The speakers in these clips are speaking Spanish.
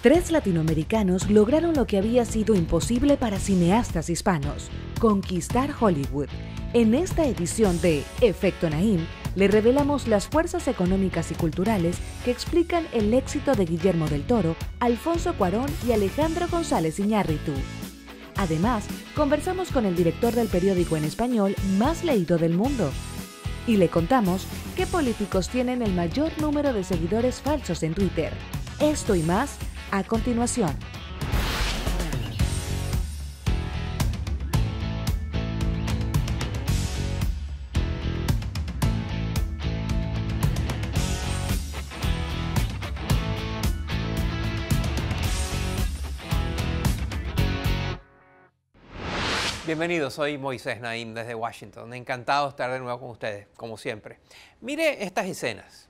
Tres latinoamericanos lograron lo que había sido imposible para cineastas hispanos: conquistar Hollywood. En esta edición de Efecto Naim, le revelamos las fuerzas económicas y culturales que explican el éxito de Guillermo del Toro, Alfonso Cuarón y Alejandro González Iñárritu. Además, conversamos con el director del periódico en español más leído del mundo. Y le contamos qué políticos tienen el mayor número de seguidores falsos en Twitter. Esto y más a continuación. Bienvenidos, soy Moisés Naim desde Washington. Encantado de estar de nuevo con ustedes, como siempre. Mire estas escenas.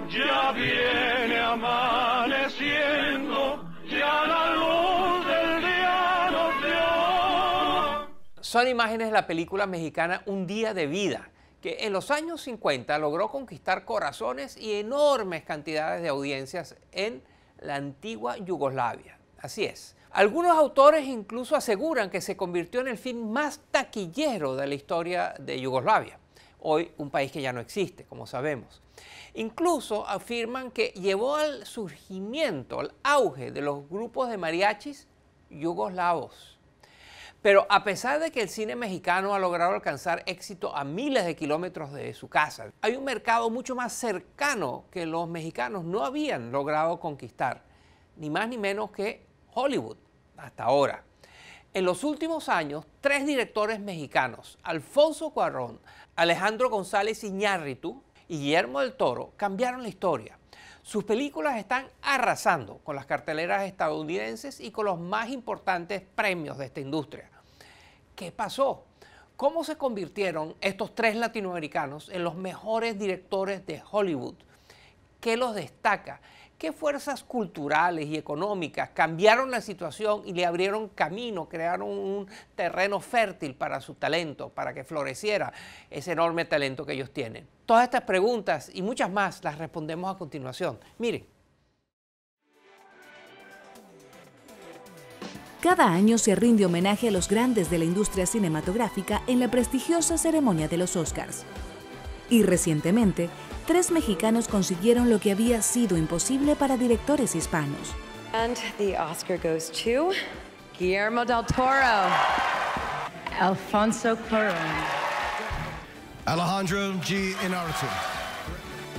Ya viene amaneciendo, ya la luz del día nos dio. Son imágenes de la película mexicana Un Día de Vida, que en los años 50 logró conquistar corazones y enormes cantidades de audiencias en la antigua Yugoslavia. Así es. Algunos autores incluso aseguran que se convirtió en el film más taquillero de la historia de Yugoslavia, hoy un país que ya no existe, como sabemos. Incluso afirman que llevó al surgimiento, al auge de los grupos de mariachis yugoslavos. Pero a pesar de que el cine mexicano ha logrado alcanzar éxito a miles de kilómetros de su casa, hay un mercado mucho más cercano que los mexicanos no habían logrado conquistar, ni más ni menos que Hollywood, hasta ahora. En los últimos años, tres directores mexicanos, Alfonso Cuarón, Alejandro González Iñárritu y Guillermo del Toro, cambiaron la historia. Sus películas están arrasando con las carteleras estadounidenses y con los más importantes premios de esta industria. ¿Qué pasó? ¿Cómo se convirtieron estos tres latinoamericanos en los mejores directores de Hollywood? ¿Qué los destaca? ¿Qué fuerzas culturales y económicas cambiaron la situación y le abrieron camino, crearon un terreno fértil para su talento, para que floreciera ese enorme talento que ellos tienen? Todas estas preguntas y muchas más las respondemos a continuación. Miren. Cada año se rinde homenaje a los grandes de la industria cinematográfica en la prestigiosa ceremonia de los Oscars. Y recientemente, tres mexicanos consiguieron lo que había sido imposible para directores hispanos. And the Oscar goes to Guillermo del Toro, Alfonso Cuarón, Alejandro G. Iñárritu.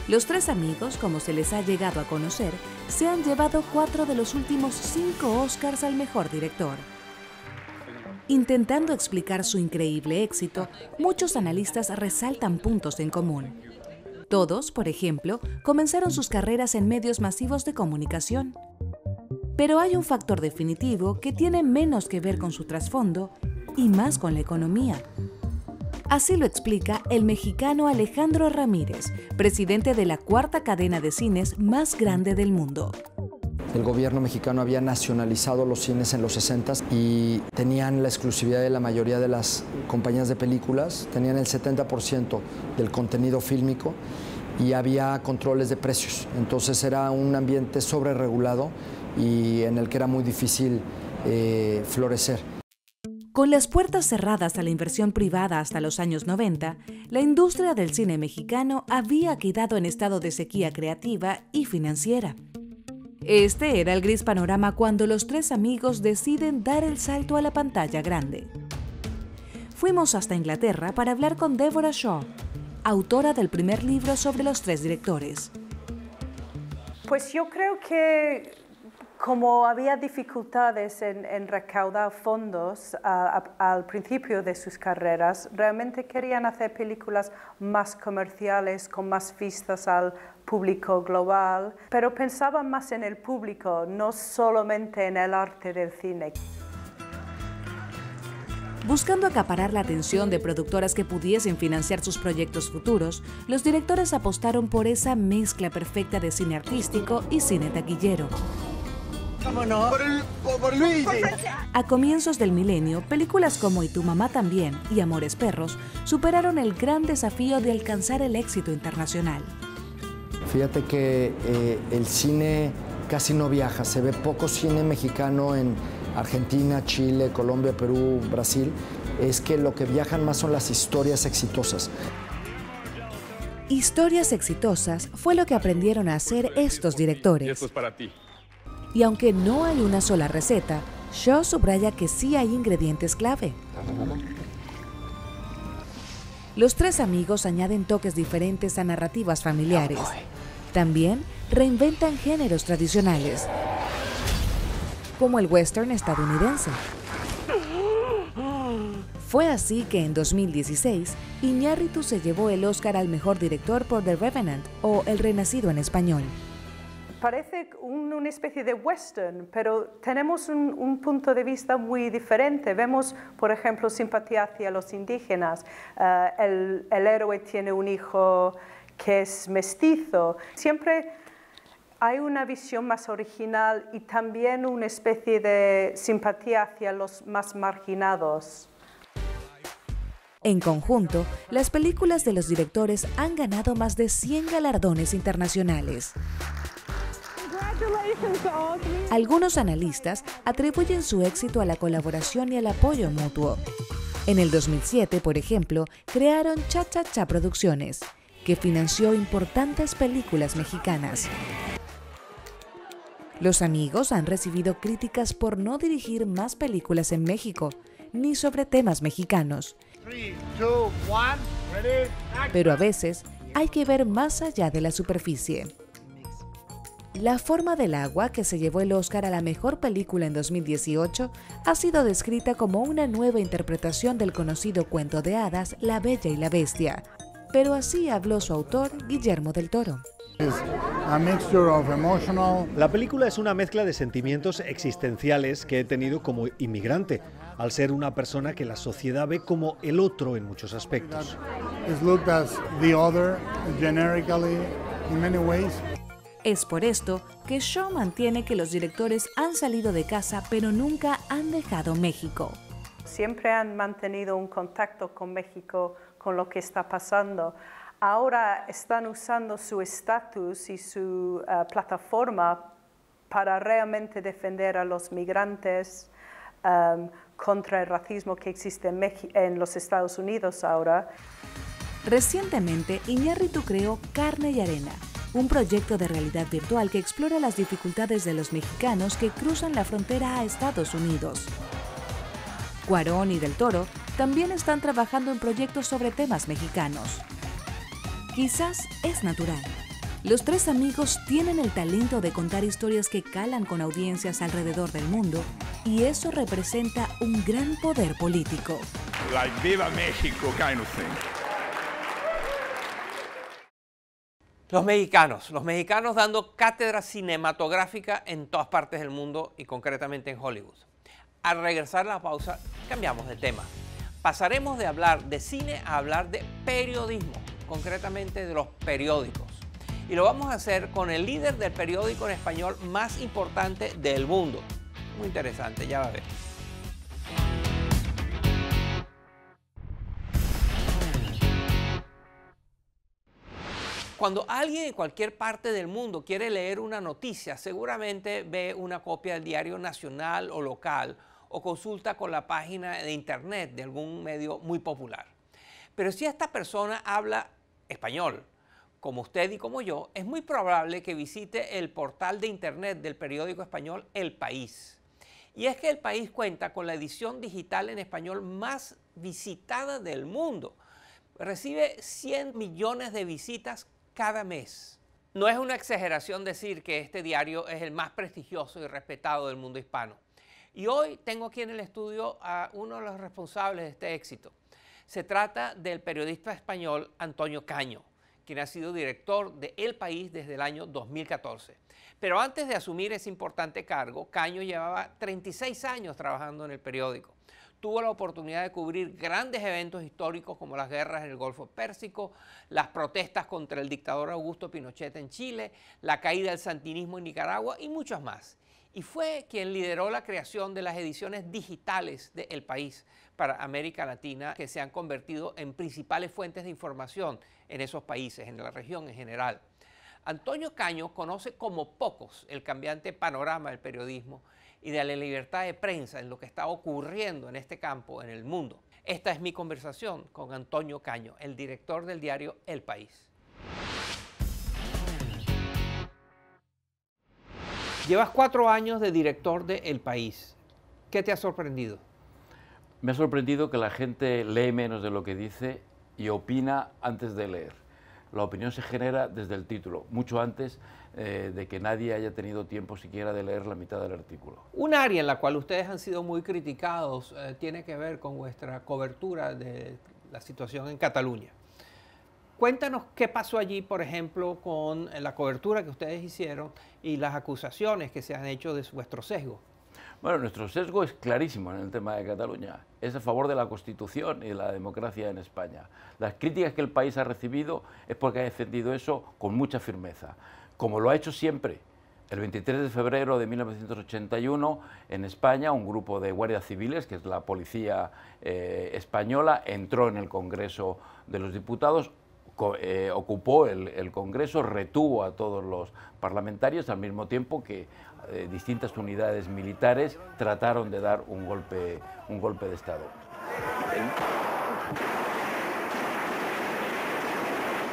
Los tres amigos, como se les ha llegado a conocer, se han llevado 4 de los últimos 5 Oscars al mejor director. Intentando explicar su increíble éxito, muchos analistas resaltan puntos en común. Todos, por ejemplo, comenzaron sus carreras en medios masivos de comunicación. Pero hay un factor definitivo que tiene menos que ver con su trasfondo y más con la economía. Así lo explica el mexicano Alejandro Ramírez, presidente de la 4ª cadena de cines más grande del mundo. El gobierno mexicano había nacionalizado los cines en los 60s y tenían la exclusividad de la mayoría de las compañías de películas, tenían el 70% del contenido fílmico y había controles de precios. Entonces era un ambiente sobreregulado y en el que era muy difícil florecer. Con las puertas cerradas a la inversión privada hasta los años 90, la industria del cine mexicano había quedado en estado de sequía creativa y financiera. Este era el gris panorama cuando los tres amigos deciden dar el salto a la pantalla grande. Fuimos hasta Inglaterra para hablar con Deborah Shaw, autora del primer libro sobre los tres directores. Pues yo creo que como había dificultades en recaudar fondos al principio de sus carreras, realmente querían hacer películas más comerciales, con más vistas al público global, pero pensaban más en el público, no solamente en el arte del cine. Buscando acaparar la atención de productoras que pudiesen financiar sus proyectos futuros, los directores apostaron por esa mezcla perfecta de cine artístico y cine taquillero. ¡Vámonos! ¡Por Luis! A comienzos del milenio, películas como Y tu mamá también y Amores perros superaron el gran desafío de alcanzar el éxito internacional. Fíjate que el cine casi no viaja. Se ve poco cine mexicano en Argentina, Chile, Colombia, Perú, Brasil. Es que lo que viajan más son las historias exitosas. Historias exitosas fue lo que aprendieron a hacer estos directores. Y esto es para ti. Y aunque no hay una sola receta, Shaw subraya que sí hay ingredientes clave. Los tres amigos añaden toques diferentes a narrativas familiares. También reinventan géneros tradicionales, como el western estadounidense. Fue así que en 2016, Iñárritu se llevó el Oscar al mejor director por The Revenant, o El Renacido en español. Parece una especie de western, pero tenemos un punto de vista muy diferente. Vemos, por ejemplo, simpatía hacia los indígenas. El héroe tiene un hijo que es mestizo. Siempre hay una visión más original y también una especie de simpatía hacia los más marginados. En conjunto, las películas de los directores han ganado más de 100 galardones internacionales. Algunos analistas atribuyen su éxito a la colaboración y al apoyo mutuo. En el 2007, por ejemplo, crearon Cha Cha Cha Producciones, que financió importantes películas mexicanas. Los amigos han recibido críticas por no dirigir más películas en México, ni sobre temas mexicanos. 3, 2, 1, ready, action. Pero a veces hay que ver más allá de la superficie. La forma del agua, que se llevó el Oscar a la mejor película en 2018, ha sido descrita como una nueva interpretación del conocido cuento de hadas La Bella y la Bestia. Pero así habló su autor, Guillermo del Toro. La película es una mezcla de sentimientos existenciales que he tenido como inmigrante, al ser una persona que la sociedad ve como el otro en muchos aspectos. Es por esto que Shaw mantiene que los directores han salido de casa pero nunca han dejado México. Siempre han mantenido un contacto con México, con lo que está pasando. Ahora están usando su estatus y su plataforma para realmente defender a los migrantes contra el racismo que existe en los Estados Unidos ahora. Recientemente, Iñárritu creó Carne y Arena, un proyecto de realidad virtual que explora las dificultades de los mexicanos que cruzan la frontera a Estados Unidos. Cuarón y Del Toro también están trabajando en proyectos sobre temas mexicanos. Quizás es natural. Los tres amigos tienen el talento de contar historias que calan con audiencias alrededor del mundo, y eso representa un gran poder político. Like Viva México kind of thing. Los mexicanos dando cátedra cinematográfica en todas partes del mundo y concretamente en Hollywood. Al regresar a la pausa, cambiamos de tema. Pasaremos de hablar de cine a hablar de periodismo, concretamente de los periódicos. Y lo vamos a hacer con el líder del periódico en español más importante del mundo. Muy interesante, ya va a ver. Cuando alguien en cualquier parte del mundo quiere leer una noticia, seguramente ve una copia del diario nacional o local o consulta con la página de internet de algún medio muy popular. Pero si esta persona habla español, como usted y como yo, es muy probable que visite el portal de internet del periódico español El País. Y es que El País cuenta con la edición digital en español más visitada del mundo. Recibe 100 millones de visitas cada mes. No es una exageración decir que este diario es el más prestigioso y respetado del mundo hispano. Y hoy tengo aquí en el estudio a uno de los responsables de este éxito. Se trata del periodista español Antonio Caño, quien ha sido director de El País desde el año 2014. Pero antes de asumir ese importante cargo, Caño llevaba 36 años trabajando en el periódico. Tuvo la oportunidad de cubrir grandes eventos históricos como las guerras en el Golfo Pérsico, las protestas contra el dictador Augusto Pinochet en Chile, la caída del sandinismo en Nicaragua y muchos más. Y fue quien lideró la creación de las ediciones digitales de El País para América Latina, que se han convertido en principales fuentes de información en esos países, en la región en general. Antonio Caño conoce como pocos el cambiante panorama del periodismo y de la libertad de prensa en lo que está ocurriendo en este campo en el mundo. Esta es mi conversación con Antonio Caño, el director del diario El País. Llevas 4 años de director de El País. ¿Qué te ha sorprendido? Me ha sorprendido que la gente lee menos de lo que dice y opina antes de leer. La opinión se genera desde el título, mucho antes de que nadie haya tenido tiempo siquiera de leer la mitad del artículo. Un área en la cual ustedes han sido muy criticados tiene que ver con vuestra cobertura de la situación en Cataluña. Cuéntanos qué pasó allí, por ejemplo, con la cobertura que ustedes hicieron y las acusaciones que se han hecho de vuestro sesgo. Bueno, nuestro sesgo es clarísimo en el tema de Cataluña. Es a favor de la Constitución y de la democracia en España. Las críticas que el país ha recibido es porque ha defendido eso con mucha firmeza, como lo ha hecho siempre. El 23 de febrero de 1981, en España, un grupo de guardias civiles, que es la policía española, entró en el Congreso de los Diputados, ocupó el Congreso, retuvo a todos los parlamentarios, al mismo tiempo que distintas unidades militares trataron de dar un golpe de Estado.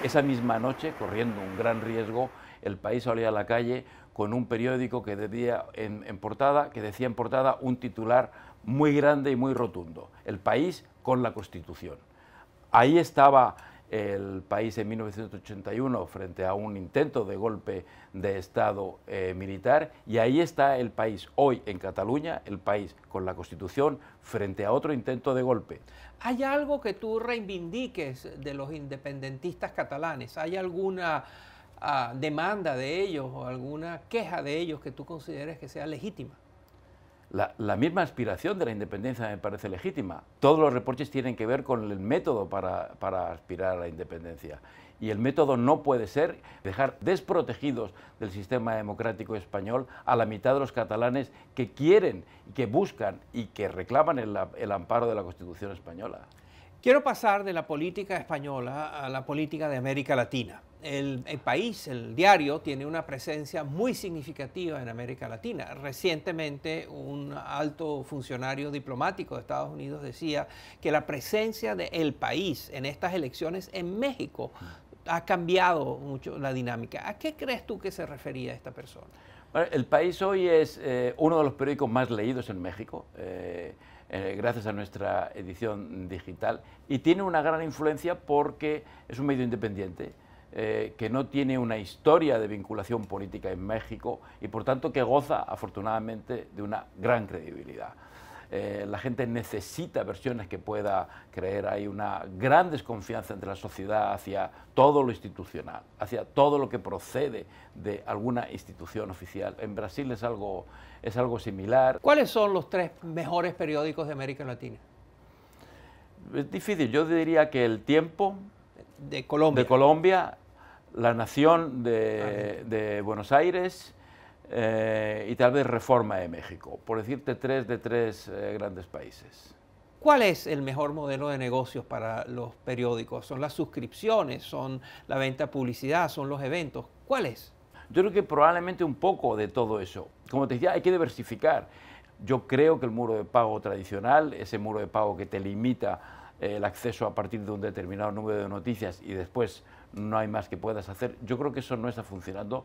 Esa misma noche, corriendo un gran riesgo, El País salió a la calle con un periódico que decía en portada un titular muy grande y muy rotundo: El País con la Constitución. Ahí estaba El País en 1981 frente a un intento de golpe de Estado militar, y ahí está El País hoy en Cataluña, El País con la Constitución frente a otro intento de golpe. ¿Hay algo que tú reivindiques de los independentistas catalanes? ¿Hay alguna demanda de ellos o alguna queja de ellos que tú consideres que sea legítima? La misma aspiración de la independencia me parece legítima. Todos los reproches tienen que ver con el método para aspirar a la independencia. Y el método no puede ser dejar desprotegidos del sistema democrático español a la mitad de los catalanes que quieren, que buscan y que reclaman el amparo de la Constitución española. Quiero pasar de la política española a la política de América Latina. El País, el diario, tiene una presencia muy significativa en América Latina. Recientemente, un alto funcionario diplomático de Estados Unidos decía que la presencia de El País en estas elecciones en México ha cambiado mucho la dinámica. ¿A qué crees tú que se refería esta persona? Bueno, El País hoy es uno de los periódicos más leídos en México, gracias a nuestra edición digital, y tiene una gran influencia porque es un medio independiente, que no tiene una historia de vinculación política en México y por tanto que goza afortunadamente de una gran credibilidad. La gente necesita versiones que pueda creer. Hay una gran desconfianza entre la sociedad hacia todo lo institucional, hacia todo lo que procede de alguna institución oficial. En Brasil es algo similar. ¿Cuáles son los 3 mejores periódicos de América Latina? Es difícil, yo diría que El Tiempo de Colombia, La Nación de Buenos Aires y tal vez Reforma de México, por decirte 3 de 3 grandes países. ¿Cuál es el mejor modelo de negocios para los periódicos? ¿Son las suscripciones? ¿Son la venta de publicidad? ¿Son los eventos? ¿Cuál es? Yo creo que probablemente un poco de todo eso. Como te decía, hay que diversificar. Yo creo que el muro de pago tradicional, ese muro de pago que te limita el acceso a partir de un determinado número de noticias y después no hay más que puedas hacer, yo creo que eso no está funcionando,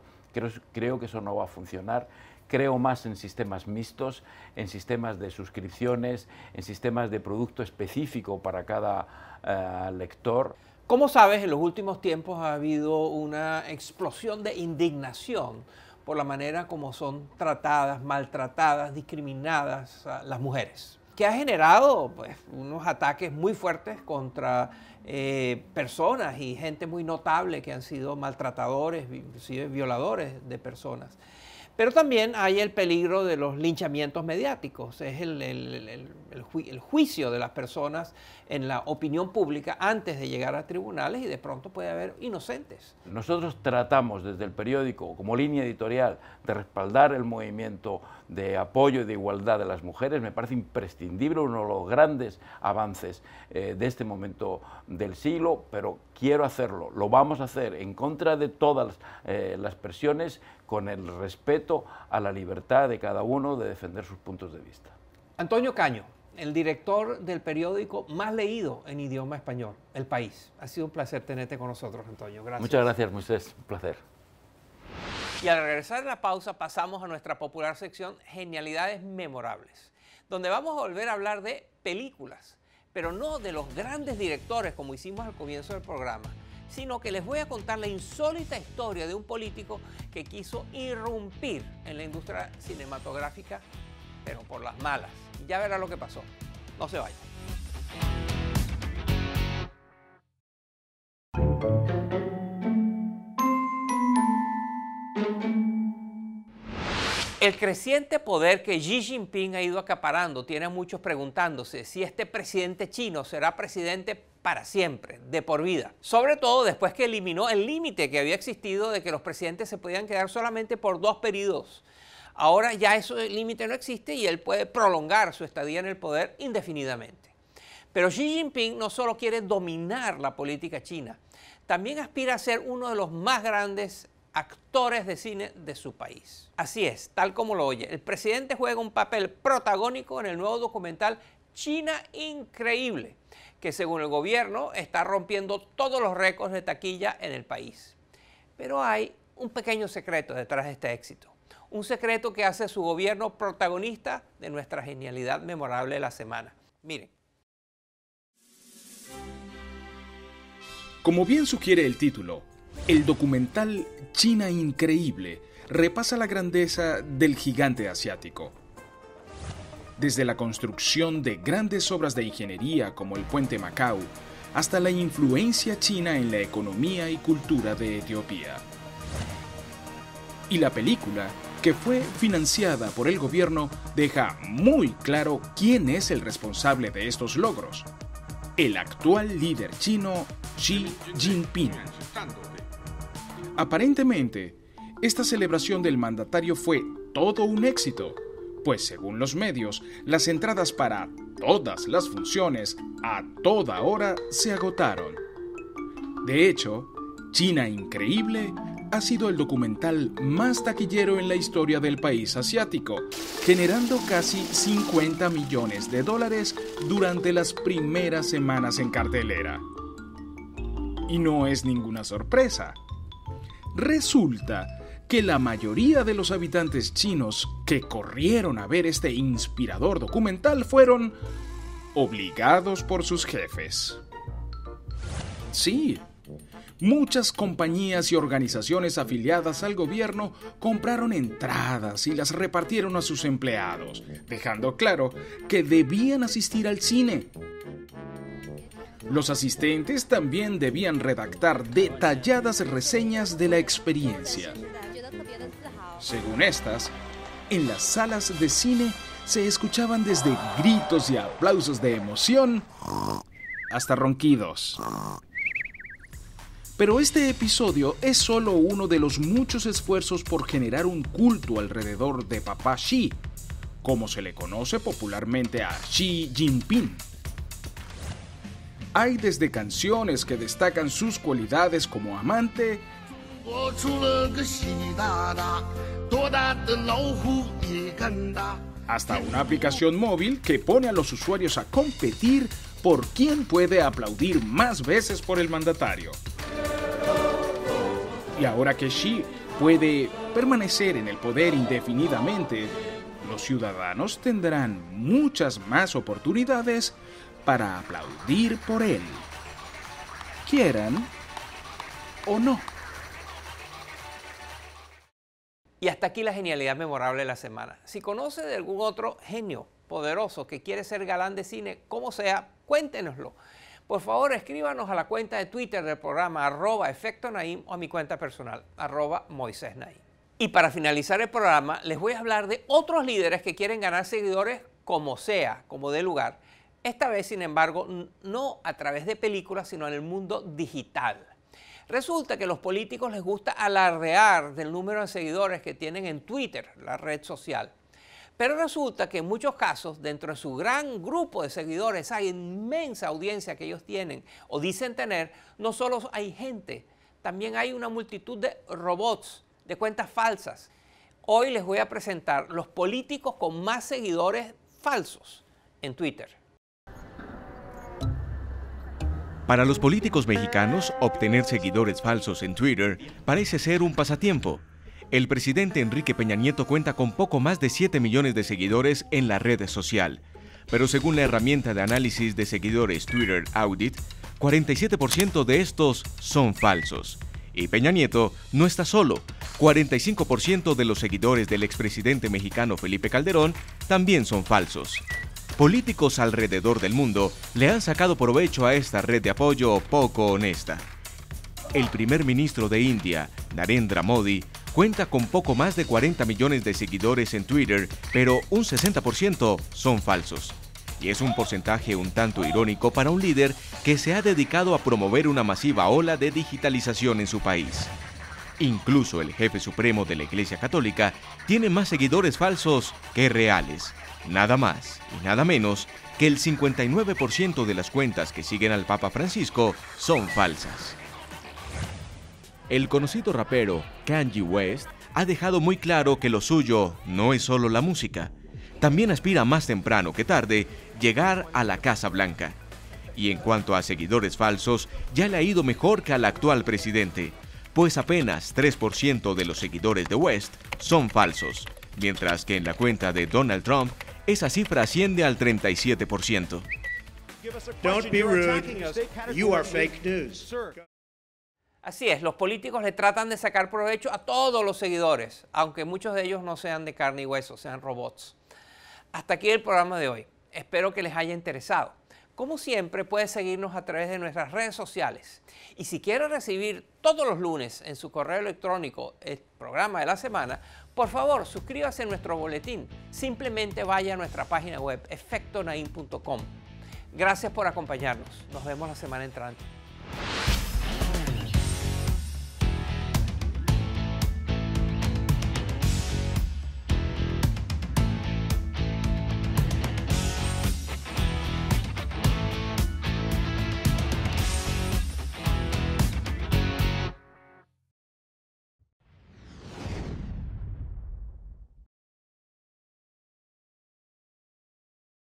creo que eso no va a funcionar. Creo más en sistemas mixtos, en sistemas de suscripciones, en sistemas de producto específico para cada lector. Como sabes, en los últimos tiempos ha habido una explosión de indignación por la manera como son tratadas, maltratadas, discriminadas las mujeres, que ha generado pues, unos ataques muy fuertes contra personas y gente muy notable que han sido maltratadores, inclusive violadores de personas. Pero también hay el peligro de los linchamientos mediáticos, es el juicio de las personas en la opinión pública antes de llegar a tribunales y de pronto puede haber inocentes. Nosotros tratamos desde el periódico, como línea editorial, de respaldar el movimiento de apoyo y de igualdad de las mujeres. Me parece imprescindible, uno de los grandes avances de este momento del siglo, pero quiero hacerlo, lo vamos a hacer en contra de todas las presiones, con el respeto a la libertad de cada uno de defender sus puntos de vista. Antonio Caño, el director del periódico más leído en idioma español, El País. Ha sido un placer tenerte con nosotros, Antonio. Gracias. Muchas gracias, Moisés. Un placer. Y al regresar de la pausa pasamos a nuestra popular sección Genialidades Memorables, donde vamos a volver a hablar de películas, pero no de los grandes directores como hicimos al comienzo del programa, sino que les voy a contar la insólita historia de un político que quiso irrumpir en la industria cinematográfica, pero por las malas. Y ya verá lo que pasó. No se vayan. El creciente poder que Xi Jinping ha ido acaparando tiene a muchos preguntándose si este presidente chino será presidente para siempre, de por vida. Sobre todo después que eliminó el límite que había existido de que los presidentes se podían quedar solamente por 2 periodos. Ahora ya ese límite no existe y él puede prolongar su estadía en el poder indefinidamente. Pero Xi Jinping no solo quiere dominar la política china, también aspira a ser uno de los más grandes actores de cine de su país. Así es, tal como lo oye, el presidente juega un papel protagónico en el nuevo documental China Increíble, que según el gobierno está rompiendo todos los récords de taquilla en el país. Pero hay un pequeño secreto detrás de este éxito, un secreto que hace a su gobierno protagonista de nuestra genialidad memorable de la semana. Miren. Como bien sugiere el título, el documental China Increíble repasa la grandeza del gigante asiático. Desde la construcción de grandes obras de ingeniería como el Puente Macao, hasta la influencia china en la economía y cultura de Etiopía. Y la película, que fue financiada por el gobierno, deja muy claro quién es el responsable de estos logros: el actual líder chino Xi Jinping. Aparentemente, esta celebración del mandatario fue todo un éxito, pues según los medios, las entradas para todas las funciones a toda hora se agotaron. De hecho, China Increíble ha sido el documental más taquillero en la historia del país asiático, generando casi $50 millones durante las primeras semanas en cartelera. Y no es ninguna sorpresa. Resulta que la mayoría de los habitantes chinos que corrieron a ver este inspirador documental fueron obligados por sus jefes. Sí, muchas compañías y organizaciones afiliadas al gobierno compraron entradas y las repartieron a sus empleados, dejando claro que debían asistir al cine. Los asistentes también debían redactar detalladas reseñas de la experiencia. Según estas, en las salas de cine se escuchaban desde gritos y aplausos de emoción hasta ronquidos. Pero este episodio es solo uno de los muchos esfuerzos por generar un culto alrededor de Papá Xi, como se le conoce popularmente a Xi Jinping. Hay desde canciones que destacan sus cualidades como amante, hasta una aplicación móvil que pone a los usuarios a competir por quién puede aplaudir más veces por el mandatario. Y ahora que Xi puede permanecer en el poder indefinidamente, los ciudadanos tendrán muchas más oportunidades para aplaudir por él, quieran o no. Y hasta aquí la genialidad memorable de la semana. Si conoce de algún otro genio poderoso que quiere ser galán de cine, como sea, cuéntenoslo. Por favor, escríbanos a la cuenta de Twitter del programa @EfectoNaim o a mi cuenta personal @MoisésNaim. Y para finalizar el programa, les voy a hablar de otros líderes que quieren ganar seguidores como sea, como dé lugar. Esta vez, sin embargo, no a través de películas, sino en el mundo digital. Resulta que a los políticos les gusta alardear del número de seguidores que tienen en Twitter, la red social. Pero resulta que en muchos casos, dentro de su gran grupo de seguidores, esa inmensa audiencia que ellos tienen o dicen tener, no solo hay gente, también hay una multitud de robots, de cuentas falsas. Hoy les voy a presentar los políticos con más seguidores falsos en Twitter. Para los políticos mexicanos, obtener seguidores falsos en Twitter parece ser un pasatiempo. El presidente Enrique Peña Nieto cuenta con poco más de 7 millones de seguidores en la red social. Pero según la herramienta de análisis de seguidores Twitter Audit, 47% de estos son falsos. Y Peña Nieto no está solo. 45% de los seguidores del expresidente mexicano Felipe Calderón también son falsos. Políticos alrededor del mundo le han sacado provecho a esta red de apoyo poco honesta. El primer ministro de India, Narendra Modi, cuenta con poco más de 40 millones de seguidores en Twitter, pero un 60% son falsos. Y es un porcentaje un tanto irónico para un líder que se ha dedicado a promover una masiva ola de digitalización en su país. Incluso el jefe supremo de la Iglesia Católica tiene más seguidores falsos que reales. Nada más y nada menos que el 59% de las cuentas que siguen al Papa Francisco son falsas. El conocido rapero Kanye West ha dejado muy claro que lo suyo no es solo la música. También aspira más temprano que tarde llegar a la Casa Blanca. Y en cuanto a seguidores falsos, ya le ha ido mejor que al actual presidente, pues apenas 3% de los seguidores de West son falsos, mientras que en la cuenta de Donald Trump esa cifra asciende al 37%. Don't be rude. You are fake news. Así es, los políticos le tratan de sacar provecho a todos los seguidores, aunque muchos de ellos no sean de carne y hueso, sean robots. Hasta aquí el programa de hoy. Espero que les haya interesado. Como siempre, puede seguirnos a través de nuestras redes sociales. Y si quiere recibir todos los lunes en su correo electrónico el programa de la semana, por favor, suscríbase a nuestro boletín. Simplemente vaya a nuestra página web, efectonaim.com. Gracias por acompañarnos. Nos vemos la semana entrante.